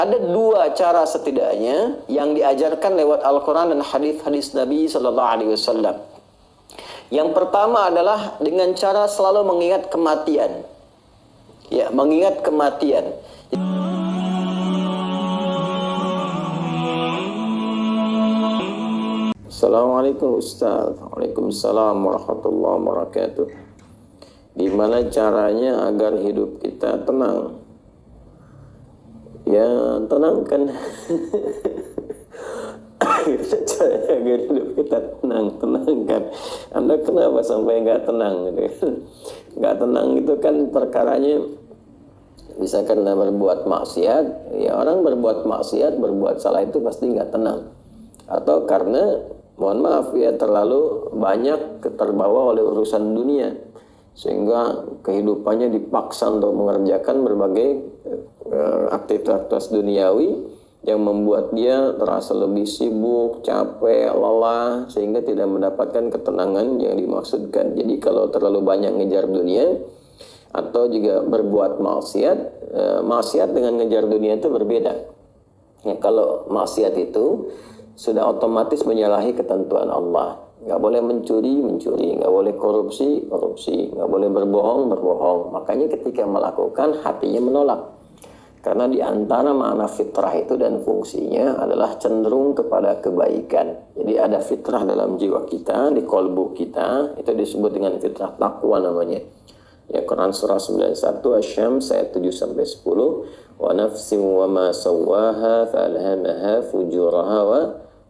Ada dua cara setidaknya yang diajarkan lewat Al-Quran dan hadis-hadis Nabi Sallallahu Alaihi Wasallam. Yang pertama adalah dengan cara selalu mengingat kematian. Ya, mengingat kematian. Assalamualaikum Ustaz. Waalaikumsalam warahmatullahi wabarakatuh. Gimana caranya agar hidup kita tenang? Ya, tenangkan. Caranya agar hidup kita tenangkan. Anda kenapa sampai nggak tenang gitu kan? Nggak tenang itu kan perkaranya bisa karena berbuat maksiat. Ya, orang berbuat maksiat, berbuat salah itu pasti nggak tenang. Atau karena, mohon maaf ya, terlalu banyak terbawa oleh urusan dunia, sehingga kehidupannya dipaksa untuk mengerjakan berbagai aktivitas duniawi yang membuat dia terasa lebih sibuk, capek, lelah, sehingga tidak mendapatkan ketenangan yang dimaksudkan. Jadi kalau terlalu banyak ngejar dunia atau juga berbuat maksiat, maksiat dengan ngejar dunia itu berbeda. Ya, kalau maksiat itu sudah otomatis menyalahi ketentuan Allah. Nggak boleh mencuri, nggak boleh korupsi, nggak boleh berbohong. Makanya ketika melakukan, hatinya menolak. Karena di antara makna fitrah itu dan fungsinya adalah cenderung kepada kebaikan. Jadi ada fitrah dalam jiwa kita, di kolbu kita, itu disebut dengan fitrah taqwa namanya. Ya, Quran surah 91 Asy-Syams ayat 7-10, wa nafsin wa ma sawwaha falhamaha fujuraha wa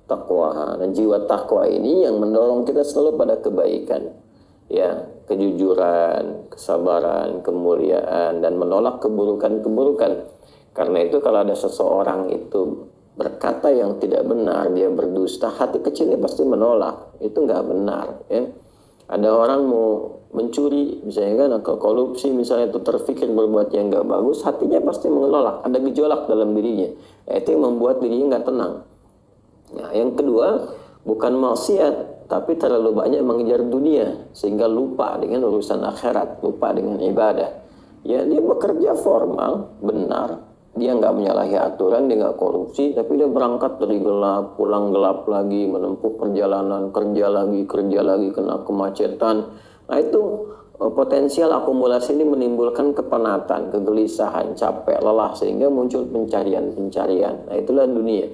taqwaha. Dan jiwa takwa ini yang mendorong kita selalu pada kebaikan. Ya, kejujuran, kesabaran, kemuliaan, dan menolak keburukan-keburukan. Karena itu kalau ada seseorang itu berkata yang tidak benar, dia berdusta, hati kecilnya pasti menolak. Itu nggak benar. Ya. Ada orang mau mencuri, misalnya kan, atau korupsi, misalnya itu terfikir berbuat yang nggak bagus, hatinya pasti menolak. Ada gejolak dalam dirinya. Itu yang membuat dirinya nggak tenang. Nah, yang kedua, bukan maksiat, tapi terlalu banyak mengejar dunia sehingga lupa dengan urusan akhirat, lupa dengan ibadah. Ya, dia bekerja formal, benar, dia nggak menyalahi aturan, dia nggak korupsi, tapi dia berangkat dari gelap, pulang gelap lagi, menempuh perjalanan, kerja lagi, kena kemacetan. Nah, itu potensial akumulasi ini menimbulkan kepenatan, kegelisahan, capek, lelah, sehingga muncul pencarian. Nah, itulah dunia.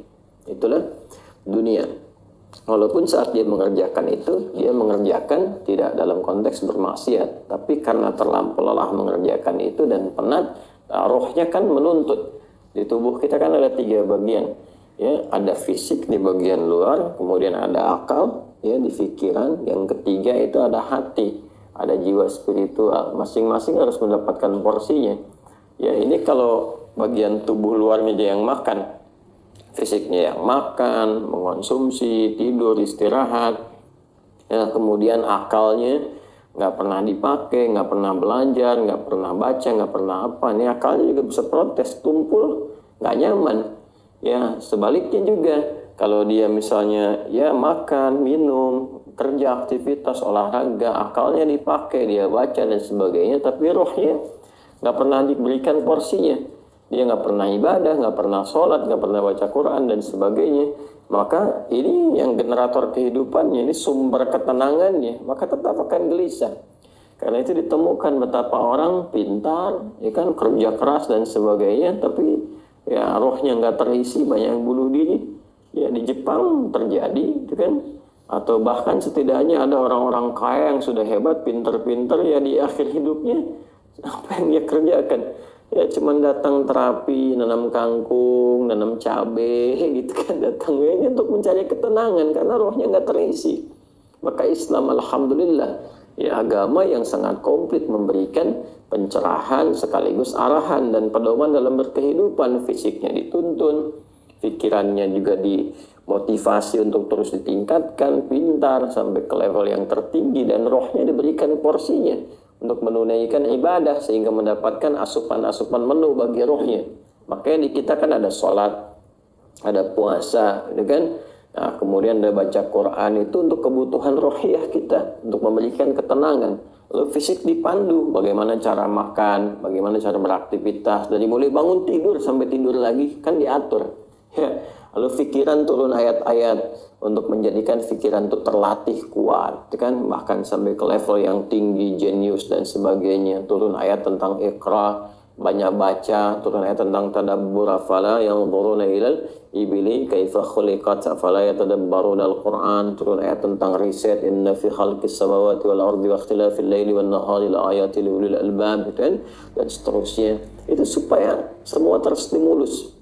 Walaupun saat dia mengerjakan itu, dia mengerjakan tidak dalam konteks bermaksiat, tapi karena terlampau lelah mengerjakan itu dan penat, rohnya kan menuntut. Di tubuh kita kan ada 3 bagian. Ya, ada fisik di bagian luar, kemudian ada akal, ya, di pikiran, yang ketiga itu ada hati, ada jiwa spiritual. Masing-masing harus mendapatkan porsinya. Ya, ini kalau bagian tubuh luarnya dia yang makan, fisiknya yang makan, mengonsumsi, tidur, istirahat, ya, kemudian akalnya nggak pernah dipakai, nggak pernah belajar, nggak pernah baca, nggak pernah apa. Ini akalnya juga bisa protes, tumpul, nggak nyaman. Ya, sebaliknya juga, kalau dia misalnya ya makan, minum, kerja, aktivitas, olahraga, akalnya dipakai, dia baca dan sebagainya, tapi rohnya nggak pernah diberikan porsinya. Dia nggak pernah ibadah, nggak pernah sholat, nggak pernah baca Quran dan sebagainya. Maka ini yang generator kehidupannya, ini sumber ketenangannya, maka tetap akan gelisah. Karena itu ditemukan betapa orang pintar, ya kan, kerja keras dan sebagainya, tapi ya rohnya nggak terisi, banyak yang bunuh diri. Ya, di Jepang terjadi, gitu kan. Atau bahkan setidaknya ada orang-orang kaya yang sudah hebat, pinter-pinter, ya di akhir hidupnya apa yang dia kerjakan? Ya cuman datang terapi, nanam kangkung, nanam cabai, gitu kan, datangnya untuk mencari ketenangan karena rohnya nggak terisi. Maka Islam, alhamdulillah, ya, agama yang sangat komplit, memberikan pencerahan sekaligus arahan dan pedoman dalam berkehidupan. Fisiknya dituntun, pikirannya juga dimotivasi untuk terus ditingkatkan, pintar sampai ke level yang tertinggi, dan rohnya diberikan porsinya untuk menunaikan ibadah sehingga mendapatkan asupan-asupan menu bagi rohnya. Makanya di kita kan ada sholat, ada puasa, gitu kan. Nah, kemudian ada baca Quran, itu untuk kebutuhan rohiyah kita, untuk memberikan ketenangan. Lalu fisik dipandu, bagaimana cara makan, bagaimana cara beraktivitas, dari mulai bangun tidur sampai tidur lagi kan diatur. Ya. Lalu pikiran turun ayat-ayat untuk menjadikan pikiran itu terlatih kuat, kan bahkan sampai ke level yang tinggi, jenius dan sebagainya. Turun ayat tentang Iqra, banyak baca, turun ayat tentang tadabbur, afala yang turuna ilal ibili kaifa khuliqat afala yatadabbaruna al-Qur'an, turun ayat tentang riset, inna fi khalqis samawati wal ardi wa ikhtilafil laili wan nahari la ayatin li ulil albab, kan, dan seterusnya. Itu supaya semua terstimulus.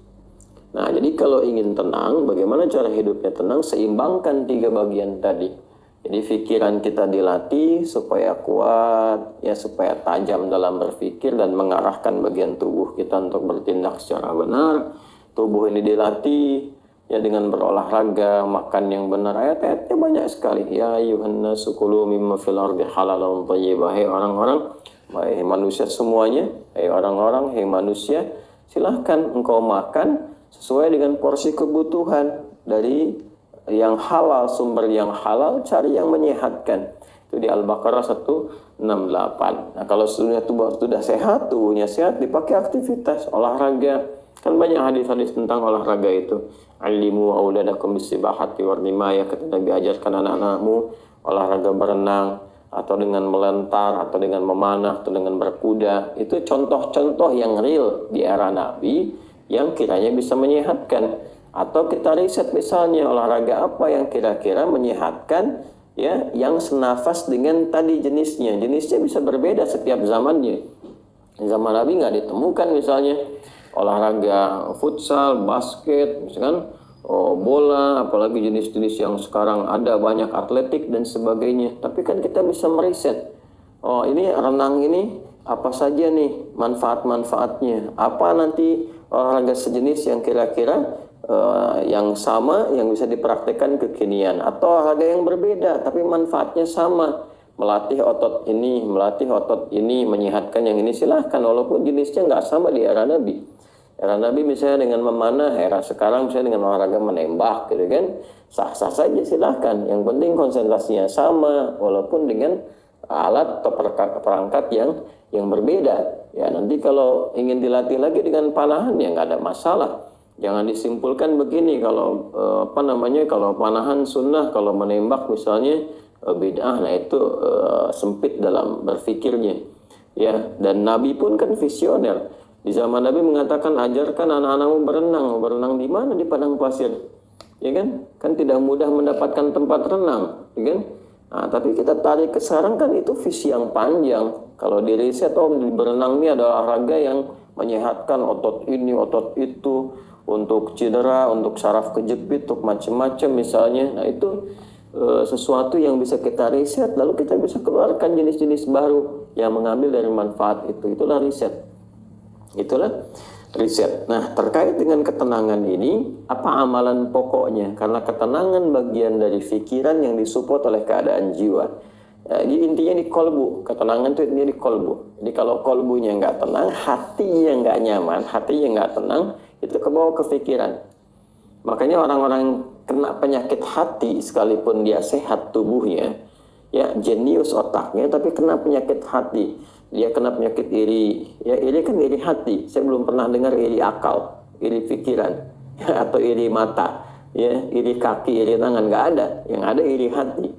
Nah, jadi kalau ingin tenang, bagaimana cara hidupnya tenang? Seimbangkan 3 bagian tadi. Jadi pikiran kita dilatih supaya kuat, ya supaya tajam dalam berpikir dan mengarahkan bagian tubuh kita untuk bertindak secara benar. Tubuh ini dilatih ya dengan berolahraga, makan yang benar. Ayat-ayatnya banyak sekali. Ya ayyuhan nasu kulu mimma fil ardi halalan thayyibah. Hai orang-orang, hai manusia semuanya, hai orang-orang, hai manusia, silahkan engkau makan sesuai dengan porsi kebutuhan dari yang halal, sumber yang halal, cari yang menyehatkan. Itu di Al-Baqarah 168. Nah, kalau sudah sehat, tubuhnya sehat, dipakai aktivitas, olahraga. Kan banyak hadis-hadis tentang olahraga itu. Alimu auladakum bisibahati warnimaya, kata Nabi, ajarkan anak-anakmu olahraga berenang, atau dengan melentar, atau dengan memanah, atau dengan berkuda. Itu contoh-contoh yang real di era Nabi yang kiranya bisa menyehatkan. Atau kita riset misalnya olahraga apa yang kira-kira menyehatkan, ya, yang senafas dengan tadi jenisnya. Jenisnya bisa berbeda setiap zamannya. Zaman Nabi nggak ditemukan misalnya olahraga futsal, basket, misalkan bola, apalagi jenis-jenis yang sekarang ada banyak, atletik dan sebagainya. Tapi kan kita bisa meriset. Oh, ini renang ini apa saja nih manfaat-manfaatnya? Apa nanti olahraga sejenis yang kira-kira yang sama, yang bisa dipraktikkan kekinian, atau olahraga yang berbeda tapi manfaatnya sama, melatih otot ini, menyehatkan yang ini, silahkan, walaupun jenisnya nggak sama di era Nabi. Era Nabi misalnya dengan memanah, era sekarang misalnya dengan olahraga menembak, gitu kan, sah-sah saja, silahkan. Yang penting konsentrasinya sama, walaupun dengan alat atau perangkat yang berbeda. Ya, nanti kalau ingin dilatih lagi dengan panahan ya nggak ada masalah. Jangan disimpulkan begini, kalau kalau panahan sunnah, kalau menembak misalnya bid'ah, nah itu sempit dalam berpikirnya. Ya, dan Nabi pun kan visioner. Di zaman Nabi mengatakan, ajarkan anak-anakmu berenang. Berenang di mana? Di padang pasir. Ya kan? Kan tidak mudah mendapatkan tempat renang, ya kan? Nah, tapi kita tarik ke sekarang kan itu visi yang panjang. Kalau di riset, berenang ini adalah olahraga yang menyehatkan otot ini, otot itu, untuk cedera, untuk saraf kejepit, untuk macam-macam misalnya. Nah, itu sesuatu yang bisa kita riset, lalu kita bisa keluarkan jenis-jenis baru yang mengambil dari manfaat itu. Itulah riset. Nah, terkait dengan ketenangan ini, apa amalan pokoknya? Karena ketenangan bagian dari pikiran yang disupport oleh keadaan jiwa. Jadi intinya di kolbu, ketenangan itu intinya di kolbu. Jadi kalau kolbunya nggak tenang, hatinya nggak nyaman, hatinya nggak tenang, itu kebawa ke pikiran. Makanya orang-orang yang kena penyakit hati, sekalipun dia sehat tubuhnya, ya jenius otaknya, tapi kena penyakit hati, dia kena penyakit iri. Ya, iri kan iri hati. Saya belum pernah dengar iri akal, iri pikiran, ya, atau iri mata, ya, iri kaki, iri tangan, nggak ada. Yang ada iri hati.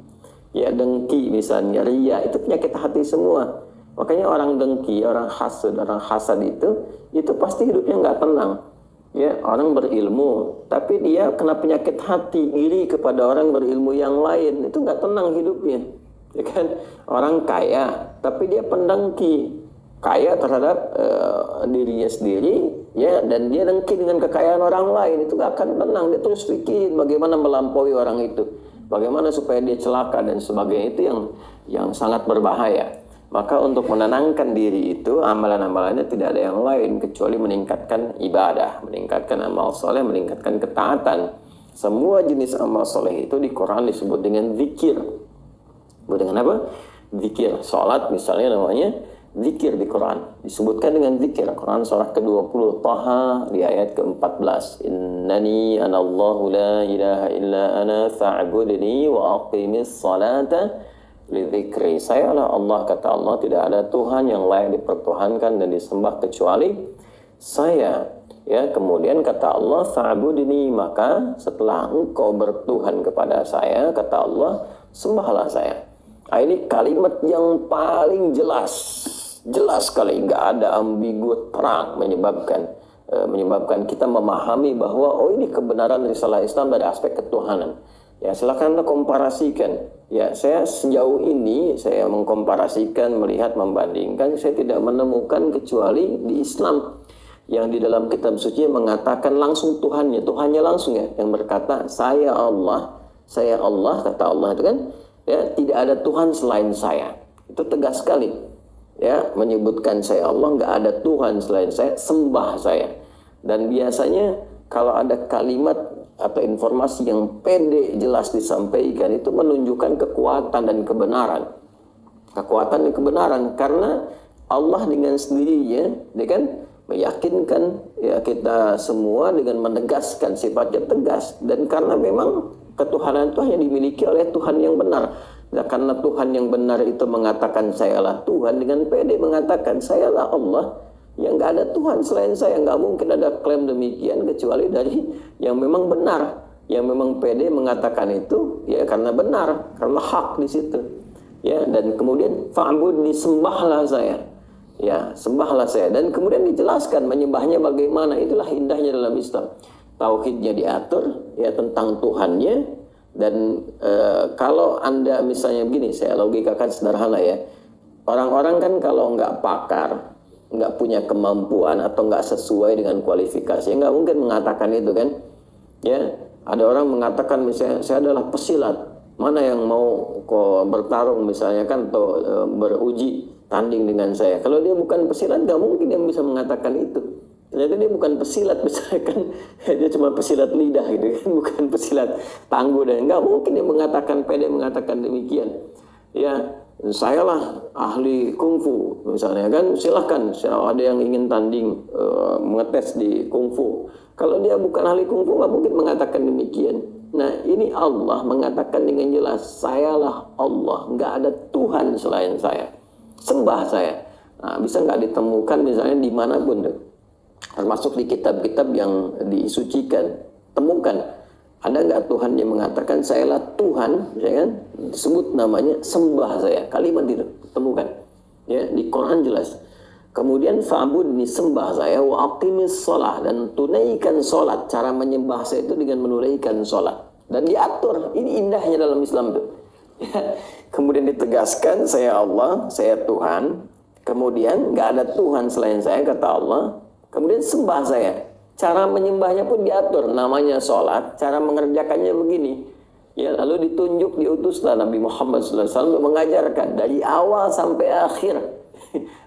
Ya, dengki misalnya, ria, itu penyakit hati semua. Makanya orang dengki, orang hasad itu pasti hidupnya nggak tenang. Ya, orang berilmu, tapi dia kena penyakit hati, iri kepada orang berilmu yang lain, itu nggak tenang hidupnya. Ya kan? Orang kaya, tapi dia pendengki, kaya terhadap dirinya sendiri, ya, dan dia dengki dengan kekayaan orang lain, itu nggak akan tenang. Dia terus pikirin bagaimana melampaui orang itu, bagaimana supaya dia celaka dan sebagainya. Itu yang sangat berbahaya. Maka untuk menenangkan diri itu, amalan-amalannya tidak ada yang lain kecuali meningkatkan ibadah, meningkatkan amal soleh, meningkatkan ketaatan. Semua jenis amal soleh itu di Quran disebut dengan zikir. Disebut dengan apa? Zikir. Salat misalnya namanya zikir di Quran. Disebutkan dengan zikir. Quran surah ke-20 Taha di ayat ke-14. Innani anallahu la ilaha illa ana fa'budni wa aqimis salata lidzikri. Sayalah Allah, kata Allah, tidak ada Tuhan yang layak dipertuhankan dan disembah kecuali saya. Ya, kemudian kata Allah, fa'budni, maka setelah engkau bertuhan kepada saya, kata Allah, sembahlah saya. Nah, ini kalimat yang paling jelas sekali, nggak ada ambigu, terang, menyebabkan kita memahami bahwa oh, ini kebenaran risalah Islam dari aspek ketuhanan. Ya, silakan Anda komparasikan. Ya, saya sejauh ini saya mengkomparasikan, melihat, membandingkan, saya tidak menemukan kecuali di Islam yang di dalam kitab suci mengatakan langsung Tuhannya langsung, ya, yang berkata saya Allah, kata Allah itu kan, ya, tidak ada Tuhan selain saya. Itu tegas sekali, ya, menyebutkan saya Allah, nggak ada Tuhan selain saya, sembah saya. Dan biasanya kalau ada kalimat atau informasi yang pede jelas disampaikan, itu menunjukkan kekuatan dan kebenaran. Karena Allah dengan sendirinya, dia kan meyakinkan, ya, kita semua dengan menegaskan sifatnya tegas. Dan karena memang ketuhanan itu hanya dimiliki oleh Tuhan yang benar. Nah, karena Tuhan yang benar itu mengatakan sayalah Tuhan, dengan pede mengatakan sayalah Allah, yang nggak ada Tuhan selain saya. Nggak mungkin ada klaim demikian kecuali dari yang memang benar, yang memang pede mengatakan itu, ya, karena benar, karena hak di situ, ya. Dan kemudian fa'budni, sembahlah saya. Ya, sembahlah saya. Dan kemudian dijelaskan menyembahnya bagaimana. Itulah indahnya dalam Islam. Tauhidnya diatur, ya, tentang Tuhannya. Dan kalau Anda misalnya begini, saya logikakan sederhana, ya. Orang-orang kan kalau nggak pakar, nggak punya kemampuan atau nggak sesuai dengan kualifikasi, nggak mungkin mengatakan itu kan. Ya, ada orang mengatakan misalnya saya adalah pesilat, mana yang mau kok bertarung misalnya kan, atau beruji tanding dengan saya. Kalau dia bukan pesilat, nggak mungkin yang bisa mengatakan itu. Ternyata dia bukan pesilat, misalkan dia cuma pesilat lidah gitu kan, bukan pesilat tangguh, dan nggak mungkin dia mengatakan, pede mengatakan demikian. Ya, saya lah ahli kungfu misalnya kan, silahkan ada yang ingin tanding mengetes di kungfu. Kalau dia bukan ahli kungfu, nggak mungkin mengatakan demikian. Nah, ini Allah mengatakan dengan jelas, sayalah Allah, nggak ada Tuhan selain saya, sembah saya. Nah, bisa nggak ditemukan misalnya dimanapun tuh, termasuk di kitab-kitab yang disucikan, temukan ada nggak Tuhan yang mengatakan sayalah Tuhan, ya kan, disebut namanya sembah saya, kalimat itu temukan, ya, di Quran jelas. Kemudian fa'budni, sembah saya, wa aqimis shalah, dan tunaikan salat. Cara menyembah saya itu dengan menunaikan salat, dan diatur. Ini indahnya dalam Islam tuh. Ya. Kemudian ditegaskan saya Allah, saya Tuhan. Kemudian nggak ada Tuhan selain saya, kata Allah. Kemudian sembah saya. Cara menyembahnya pun diatur, namanya sholat. Cara mengerjakannya begini. Ya, lalu ditunjuk, diutuslah Nabi Muhammad SAW untuk mengajarkan dari awal sampai akhir,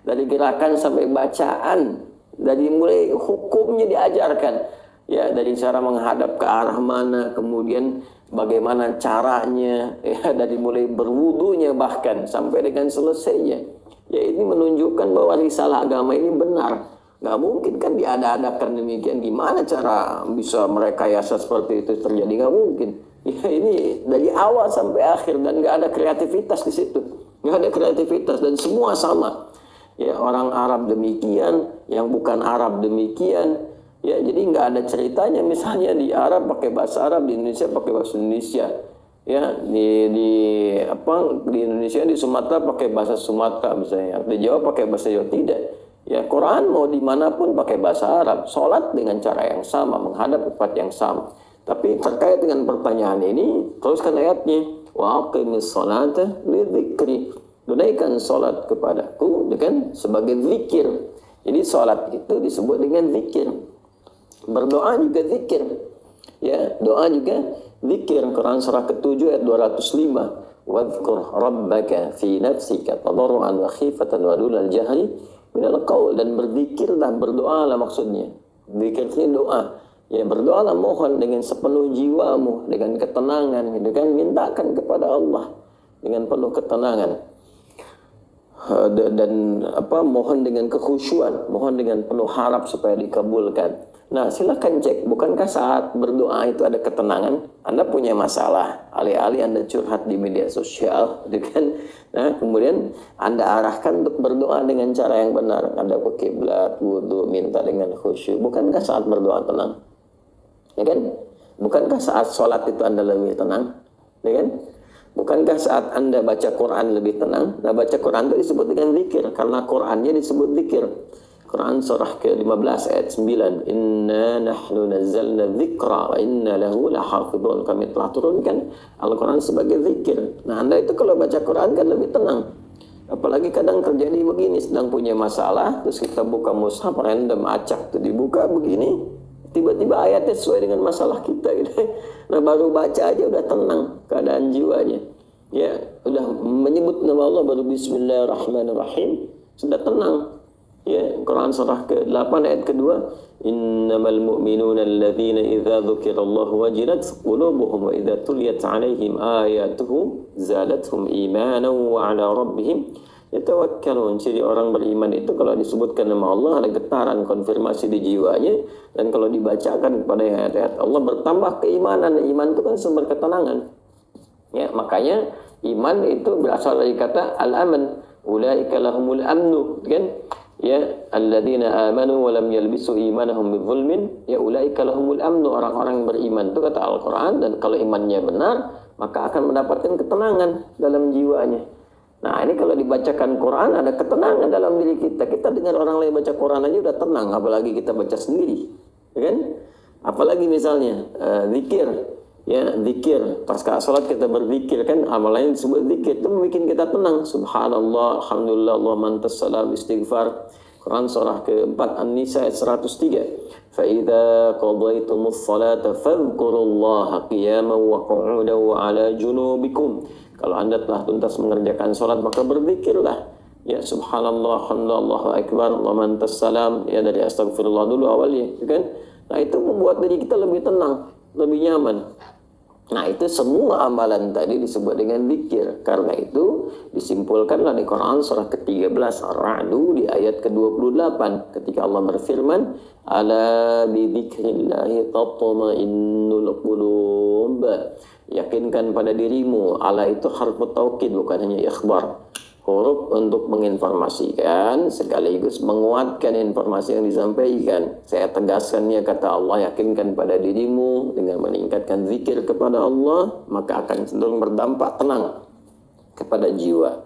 dari gerakan sampai bacaan, dari mulai hukumnya diajarkan. Ya, dari cara menghadap ke arah mana, kemudian bagaimana caranya, ya, dari mulai berwudunya bahkan sampai dengan selesainya. Ya, ini menunjukkan bahwa risalah agama ini benar. Nggak mungkin kan diada-adakan demikian. Gimana cara bisa merekayasa seperti itu terjadi? Nggak mungkin. Ya, ini dari awal sampai akhir, dan nggak ada kreativitas di situ. Nggak ada kreativitas, dan semua sama. Ya, orang Arab demikian, yang bukan Arab demikian. Ya, jadi nggak ada ceritanya misalnya di Arab pakai bahasa Arab, di Indonesia pakai bahasa Indonesia. Ya, di Indonesia, di Sumatera pakai bahasa Sumatera misalnya, di Jawa pakai bahasa Jawa. Tidak. Ya, Quran mau dimanapun pakai bahasa Arab, sholat dengan cara yang sama, menghadap tempat yang sama. Tapi terkait dengan pertanyaan ini, teruskan ayatnya, wa aqimis sholata lidzikri, tunaikan sholat kepadaku dengan sebagai zikir. Jadi sholat itu disebut dengan zikir. Berdoa juga zikir. Ya, doa juga zikir. Quran surah ke-7 ayat 205. Wadhkur rabbaka fi nafsika tadarruan wa khifatan wa dunal jahri minal qaul, dan berzikirlah, berdoalah maksudnya. Zikir ini doa. Ya, berdoalah, mohon dengan sepenuh jiwamu, dengan ketenangan, gitu kan, mintakan kepada Allah dengan penuh ketenangan. Dan mohon dengan kekhusyuan, mohon dengan penuh harap supaya dikabulkan. Nah, silakan cek, bukankah saat berdoa itu ada ketenangan? Anda punya masalah, alih-alih Anda curhat di media sosial, gitu kan? Nah, kemudian Anda arahkan untuk berdoa dengan cara yang benar. Anda ke kiblat, wudhu, minta dengan khusyuk. Bukankah saat berdoa tenang? Ya kan? Bukankah saat sholat itu Anda lebih tenang? Ya kan? Bukankah saat Anda baca Quran lebih tenang? Nah, baca Quran itu disebut dengan zikir, karena Qurannya disebut zikir. Quran surah ke-15 ayat 9. Inna nahnu nazzalna dzikra wa inna lahu lahafidhun. Kami telah turunkan Al-Quran sebagai zikir. Nah, Anda itu kalau baca Quran kan lebih tenang. Apalagi kadang terjadi begini, sedang punya masalah, terus kita buka mushaf random, acak tuh dibuka begini, tiba-tiba ayatnya sesuai dengan masalah kita gitu. Nah, baru baca aja udah tenang keadaan jiwanya. Ya, udah menyebut nama Allah baru bismillahirrahmanirrahim, sudah tenang. Ya, Quran surah ke-8 ayat kedua, innamal mu'minuna alladzina idza dzukirallahu wajilat qulubuhum wa idza tuliyat 'alaihim ayatuhu zadatuhum imanan wa 'ala rabbihim yatawakkalun. Jadi orang beriman itu kalau disebutkan nama Allah ada getaran konfirmasi di jiwanya, dan kalau dibacakan kepada ayat-ayat Allah bertambah keimanan. Iman itu kan sumber ketenangan. Ya, makanya iman itu berasal dari kata al-aman. Ulaika lahumul amnu, kan? Ya, alladzina amanu wa lam yalbisu imanahum bidzulmin ya ulaika lahumul amnu. Orang-orang yang beriman itu kata Al-Qur'an, dan kalau imannya benar maka akan mendapatkan ketenangan dalam jiwanya. Nah, ini kalau dibacakan Quran ada ketenangan dalam diri kita. Kita dengar orang lain baca Quran aja udah tenang, apalagi kita baca sendiri, ya kan? Apalagi misalnya zikir, ya zikir pasca salat kita berzikir, kan amal lain disebut zikir, itu membuat kita tenang. Subhanallah, alhamdulillah, Allahumma antas salam, istighfar. Quran surah ke-4 An-Nisa ayat 103. Fa idza qadaytumus salata fadhkurullaha qiyaman wa qu'udan wa 'ala junubikum. Kalau Anda telah tuntas mengerjakan salat maka berzikirlah. Ya, subhanallah, alhamdulillah, Allahu akbar, Allahumma antas salam, ya dari astagfirullah dulu awalnya, kan? Nah, itu membuat diri kita lebih tenang, lebih nyaman. Nah, itu semua amalan tadi disebut dengan zikir. Karena itu disimpulkanlah di Quran surah ke-13 Ar-Ra'du di ayat ke-28 ketika Allah berfirman, ala bi dzikrillahi tatma'innul qulub. Yakinkan pada dirimu. Ala itu harfu taukid, bukan hanya ikhbar. Huruf untuk menginformasikan sekaligus menguatkan informasi yang disampaikan. Saya tegaskannya, kata Allah, yakinkan pada dirimu dengan meningkatkan zikir kepada Allah, maka akan cenderung berdampak tenang kepada jiwa.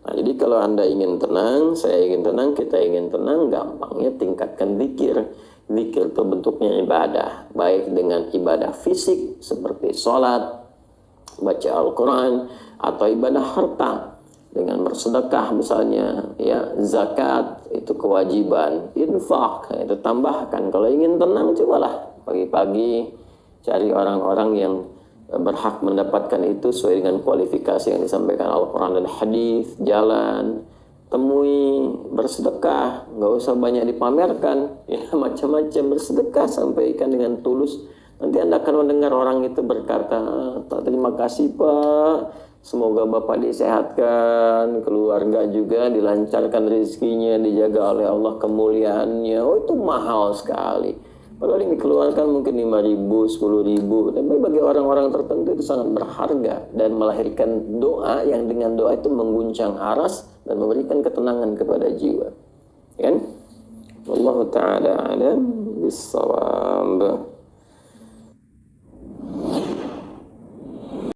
Nah, jadi kalau Anda ingin tenang, saya ingin tenang, kita ingin tenang, gampangnya tingkatkan zikir. Zikir itu bentuknya ibadah, baik dengan ibadah fisik seperti sholat, baca Al-Quran, atau ibadah harta dengan bersedekah misalnya, ya zakat itu kewajiban, infak itu tambahkan. Kalau ingin tenang, cobalah pagi-pagi cari orang-orang yang berhak mendapatkan itu sesuai dengan kualifikasi yang disampaikan Al-Quran dan hadis. Jalan, temui, bersedekah, nggak usah banyak dipamerkan, ya macam-macam bersedekah, sampaikan dengan tulus. Nanti Anda akan mendengar orang itu berkata, terima kasih Pak, semoga Bapak disehatkan, keluarga juga dilancarkan rezekinya, dijaga oleh Allah kemuliaannya. Oh, itu mahal sekali. Padahal yang dikeluarkan mungkin 5.000, 10.000. Tapi bagi orang-orang tertentu itu sangat berharga dan melahirkan doa yang dengan doa itu mengguncang aras dan memberikan ketenangan kepada jiwa. Kan? Wallahu ta'ala a'lam bis-shawab.